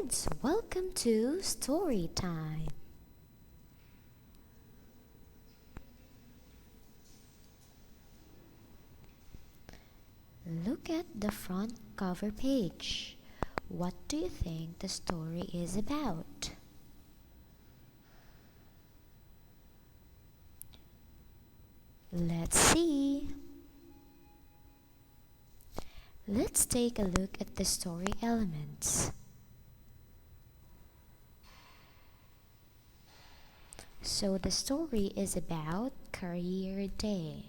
kids, welcome to StoryTime. Look at the front cover page. What do you think the story is about? Let's see. Let's take a look at the story elements. So the story is about Career Day.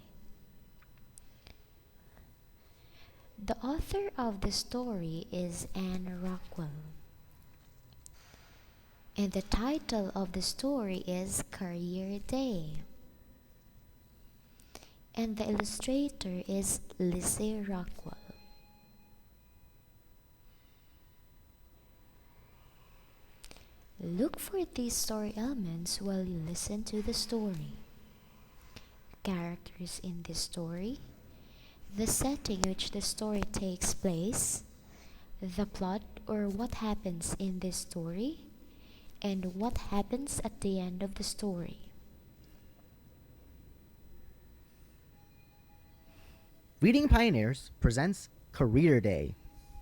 The author of the story is Anne Rockwell. And the title of the story is Career Day. And the illustrator is Lizzie Rockwell. Look for these story elements while you listen to the story. Characters in this story, the setting in which the story takes place, the plot or what happens in this story, and what happens at the end of the story. Reading Pioneers presents Career Day.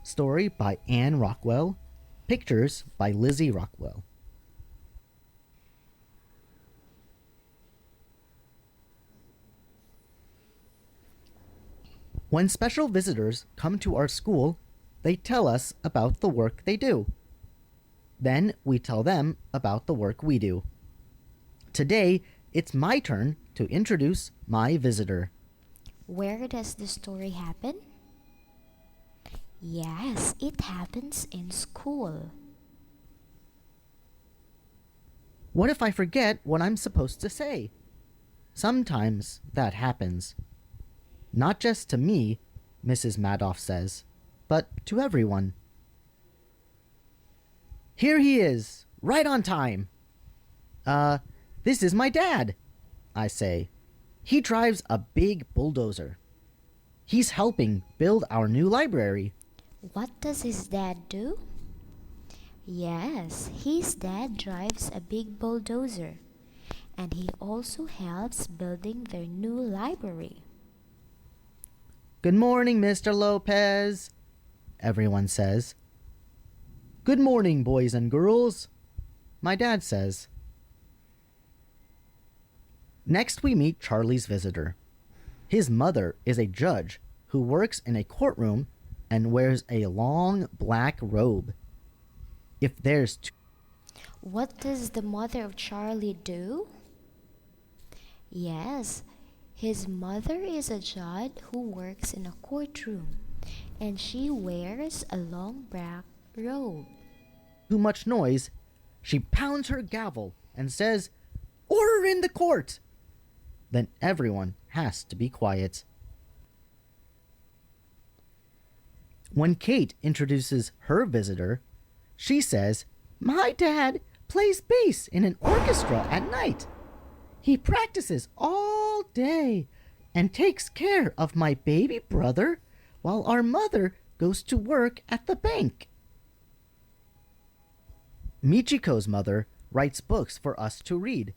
Story by Anne Rockwell. Pictures by Lizzie Rockwell. When special visitors come to our school, they tell us about the work they do. Then we tell them about the work we do. Today, it's my turn to introduce my visitor. Where does the story happen? Yes, it happens in school. What if I forget what I'm supposed to say? Sometimes that happens. Not just to me, Mrs. Madoff says, but to everyone. Here he is, right on time. This is my dad, I say. He drives a big bulldozer. He's helping build our new library. What does his dad do? Yes, his dad drives a big bulldozer, and he also helps building their new library. Good morning, Mr. Lopez, everyone says. Good morning, boys and girls, my dad says. Next, we meet Charlie's visitor. His mother is a judge who works in a courtroom and wears a long black robe. If there's What does the mother of Charlie do? Yes, his mother is a judge who works in a courtroom, and she wears a long black robe. too much noise, she pounds her gavel and says, "Order in the court!" Then everyone has to be quiet. When Kate introduces her visitor, she says, "My dad plays bass in an orchestra at night. He practices all day and takes care of my baby brother while our mother goes to work at the bank." Michiko's mother writes books for us to read.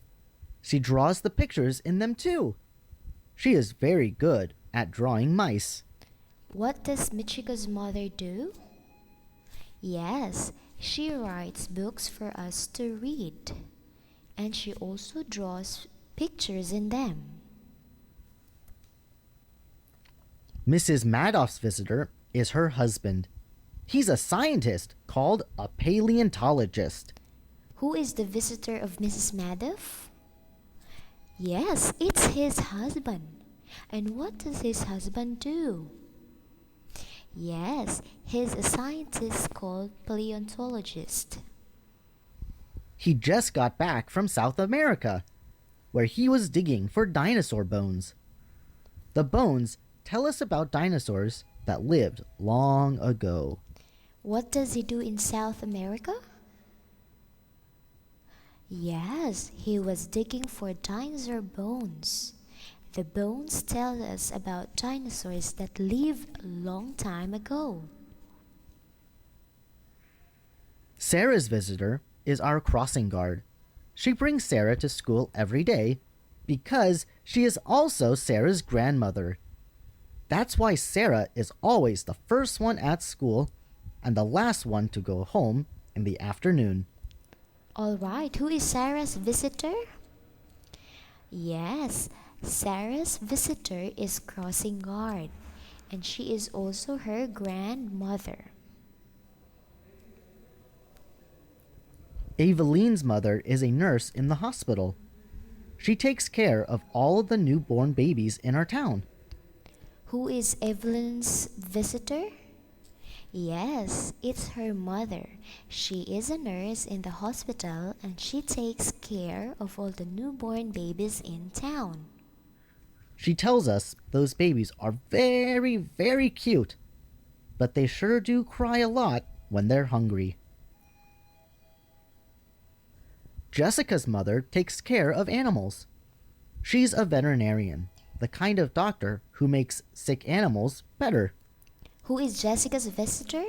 She draws the pictures in them too. She is very good at drawing mice. What does Michiko's mother do? Yes, she writes books for us to read, and she also draws pictures in them. Mrs. Madoff's visitor is her husband. He's a scientist called a paleontologist. Who is the visitor of Mrs. Madoff? Yes, it's his husband. And what does his husband do? Yes, he's a scientist called paleontologist. He just got back from South America, where he was digging for dinosaur bones. The bones tell us about dinosaurs that lived long ago. What does he do in South America? Yes, he was digging for dinosaur bones. The bones tell us about dinosaurs that lived a long time ago. Sarah's visitor is our crossing guard. She brings Sarah to school every day because she is also Sarah's grandmother. That's why Sarah is always the first one at school and the last one to go home in the afternoon. Alright, who is Sarah's visitor? Yes, Sarah's visitor is crossing guard, and she is also her grandmother. Eveline's mother is a nurse in the hospital. She takes care of all the newborn babies in our town. Who is Evelyn's visitor? Yes, it's her mother. She is a nurse in the hospital and she takes care of all the newborn babies in town. She tells us those babies are very, very cute, but they sure do cry a lot when they're hungry. Jessica's mother takes care of animals. She's a veterinarian, the kind of doctor who makes sick animals better. Who is Jessica's visitor?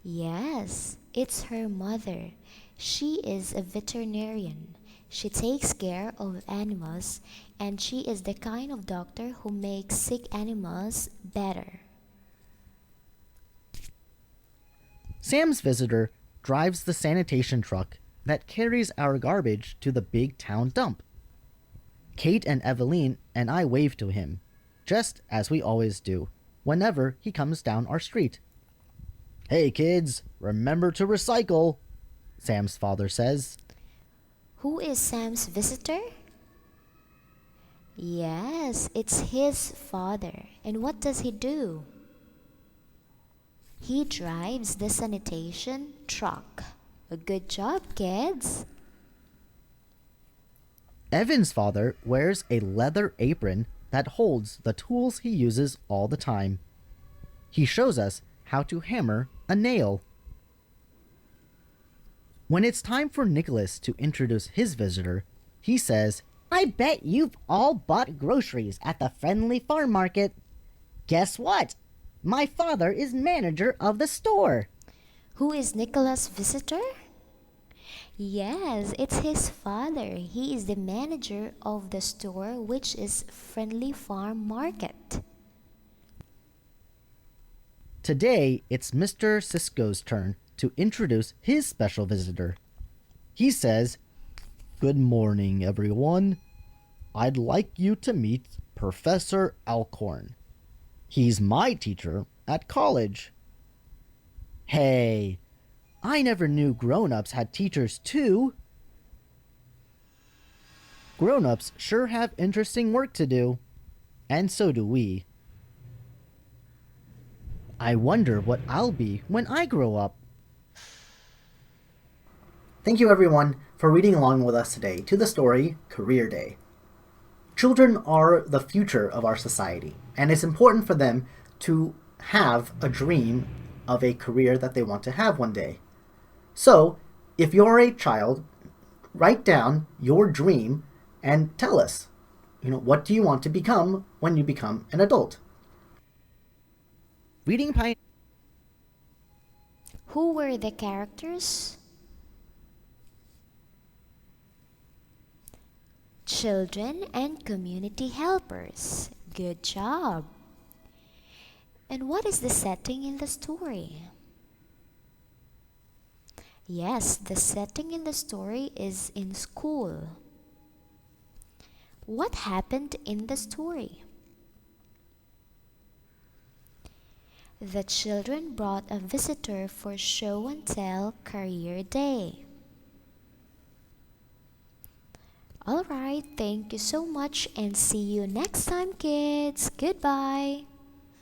Yes, it's her mother. She is a veterinarian. She takes care of animals and she is the kind of doctor who makes sick animals better. Sam's visitor drives the sanitation truck that carries our garbage to the big town dump. Kate and Eveline and I wave to him, just as we always do, whenever he comes down our street. "Hey kids, remember to recycle," Sam's father says. Who is Sam's visitor? Yes, it's his father. And what does he do? He drives the sanitation truck. A good job, kids. Evan's father wears a leather apron that holds the tools he uses all the time. He shows us how to hammer a nail. When it's time for Nicholas to introduce his visitor, he says, "I bet you've all bought groceries at the friendly farm market. Guess what? My father is manager of the store." Who is Nicholas' visitor? Yes, it's his father. He is the manager of the store, which is Friendly Farm Market. Today, it's Mr. Cisco's turn to introduce his special visitor. He says, "Good morning, everyone. I'd like you to meet Professor Alcorn. He's my teacher at college." Hey, I never knew grown-ups had teachers too. Grown-ups sure have interesting work to do, and so do we. I wonder what I'll be when I grow up. Thank you everyone for reading along with us today to the story Career Day. Children are the future of our society, and it's important for them to have a dream of a career that they want to have one day. So, if you're a child, write down your dream and tell us, what do you want to become when you become an adult? Reading Pioneer. Who were the characters? Children and community helpers. Good job. And what is the setting in the story? Yes, the setting in the story is in school. What happened in the story? The children brought a visitor for Show and Tell Career Day. Alright, thank you so much and see you next time, kids. Goodbye.